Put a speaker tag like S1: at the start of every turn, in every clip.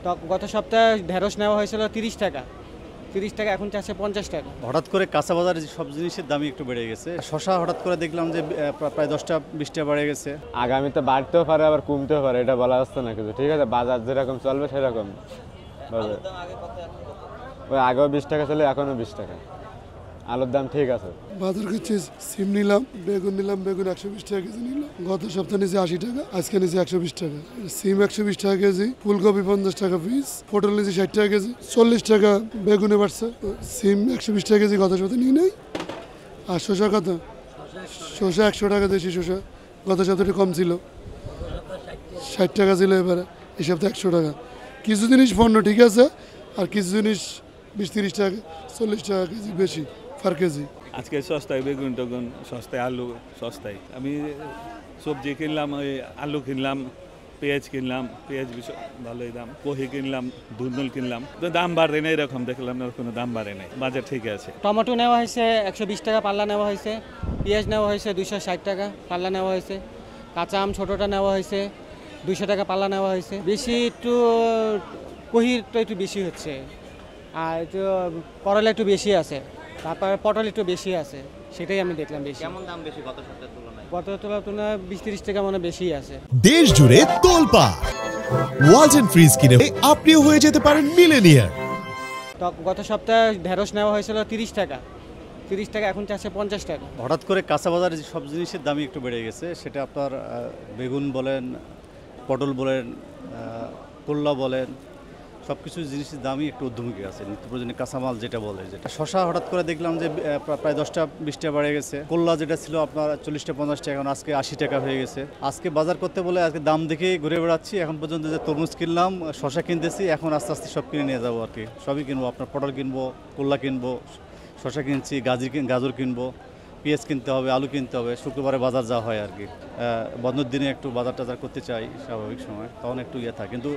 S1: তো গত সপ্তাহে ঢেঁড়স নেওয়া হয়েছিল 30 টাকা, 30 টাকা, এখন চাচ্ছে 50 টাকা।
S2: হঠাৎ করে কাঁচা বাজারে সব জিনিসের দামই একটু বেড়ে গেছে। শশা হঠাৎ করে দেখলাম যে প্রায় 10টা-20টা বেড়ে গেছে।
S3: আগামীতে বাড়তেও পারে আবার কমতেও পারে, এটা বলা যাচ্ছে না কিছু। ঠিক আছে, বাজার যেরকম চলবে সেরকম ভাবে। ওই আগেও 20 টাকা ছিল, এখনও 20 টাকা। আলুর দাম ঠিক আছে।
S4: বাজার করছে সিম নিলাম, বেগুন 120 টাকা কেজি নিলাম। গত সপ্তাহে নিচে 80 টাকা, আজকে নিচে 120 টাকা। সিম 120 টাকা কেজি, ফুলকপি 50 টাকা পিস, পটল নিচে 60 টাকা কেজি, 40 টাকা বেগুনে বাড়ছে। সিম 120 টাকা কেজি গত সপ্তাহে নিয়ে নেই। আর শসা কত? শসা 100 টাকা, দেশি শসা গত সপ্তাহে কম ছিল, 60 টাকা ছিল, এবারে এই সপ্তাহে 100 টাকা। কিছু জিনিস পণ্য ঠিক আছে, আর কিছু জিনিস 20-30 টাকা 40 টাকা কেজি বেশি পার কেজি।
S5: আজকে সস্তায় বেগুন টেগুন, সস্তায় আলু সস্তায়। আমি সবজি কিনলাম, ওই আলু কিনলাম, পেঁয়াজ কিনলাম, পেঁয়াজ ভালোই দাম। কহি কিনলাম, ধুন্দুল কিনলাম, তো দাম বাড়ে না এরকম দেখলাম না, কোনো দাম বাড়ে নাই, বাজার ঠিক আছে।
S1: টমেটো নেওয়া হয়েছে 120 টাকা পাল্লা নেওয়া হয়েছে, পেঁয়াজ নেওয়া হয়েছে 260 টাকা পাল্লা নেওয়া হয়েছে, কাঁচা আম ছোটোটা নেওয়া হয়েছে 200 টাকা পাল্লা নেওয়া হয়েছে। বেশি একটু কহিরটা একটু বেশি হচ্ছে, আর একটু করলা একটু বেশি আছে, তারপর পটল একটু বেশি আছে, সেটাই আমি দেখলাম বেশি।
S6: কেমন দাম বেশি গত সপ্তাহের তুলনায়?
S1: গত তুলনায় 20-30 টাকা মানে বেশি আছে।
S7: দেশ জুড়ে তোলপাড় ওয়ালজ এন্ড ফ্রিজ কিনে আপনিও হয়ে যেতে পারেন মিলেনিয়ার।
S1: তো গত সপ্তাহে ঢেঁড়স নেওয়া হয়েছিল 30 টাকা, 30 টাকা, এখন চাচ্ছে 50 টাকা।
S2: হঠাৎ করে কাঁচা বাজারে সব জিনিসের দামই একটু বেড়ে গেছে। সেটা আপনার বেগুন বলেন, পটল বলেন, করলা বলেন, সব কিছু জিনিসের দামই একটু ঊর্ধ্বমুখী আছে। নিত্য প্রয়োজনীয় কাঁচামাল যেটা বলে, যেটা শশা হঠাৎ করে দেখলাম যে প্রায় 10টা-20টা বেড়ে গেছে। করলা যেটা ছিল আপনার 40টা-50 টাকা, এখন আজকে 80 টাকা হয়ে গেছে। আজকে বাজার করতে বলে আজকে দাম দেখে ঘুরে বেড়াচ্ছি। এখন পর্যন্ত যে তরমুজ কিনলাম, শশা কিনতেছি, এখন আস্তে আস্তে সব কিনে নিয়ে যাবো আর কি। সবই কিনবো, আপনার পটল কিনবো, করলা কিনবো, শশা কিনছি, গাজর কিনবো, পেঁয়াজ কিনতে হবে, আলু কিনতে হবে। শুক্রবারে বাজার যাওয়া হয় আর কি। বন্ধের দিনে একটু বাজার টাজার করতে চাই স্বাভাবিক সময়, তখন একটু থাকে। কিন্তু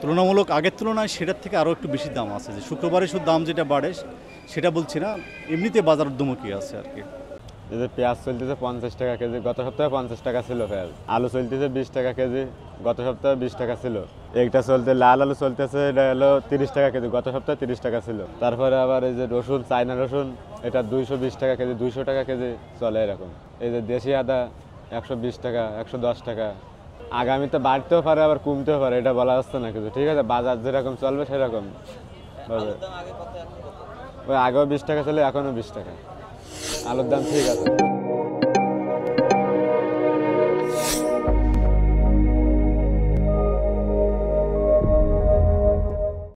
S2: তুলনামূলক আগের তুলনায় সেটার থেকে আরও একটু বেশি দাম আছে। যে শুক্রবারে শুধু দাম যেটা বাড়ে সেটা বলছি না, এমনিতে বাজার ঊর্ধ্বমুখী আছে আর কি।
S3: এই যে পেঁয়াজ চলতেছে 50 টাকা কেজি, গত সপ্তাহে 50 টাকা ছিল পেঁয়াজ। আলু চলতেছে 20 টাকা কেজি, গত সপ্তাহে 20 টাকা ছিল। একটা চলতে লাল আলু চলতেছে, এটা হলো 30 টাকা কেজি, গত সপ্তাহে 30 টাকা ছিল। তারপরে আবার এই যে রসুন, চায়না রসুন, এটা 220 টাকা কেজি, 200 টাকা কেজি চলে এরকম। এই যে দেশি আদা 120 টাকা, 110 টাকা। আগামীতে বাড়তেও পারে আবার কমতেও পারে, এটা বলা যাচ্ছে না কিছু। ঠিক আছে, বাজার যেরকম চলবে সেরকম ভাবে। ওই আগেও 20 টাকা ছিল, এখনও 20 টাকা। আলুর দাম ঠিক আছে।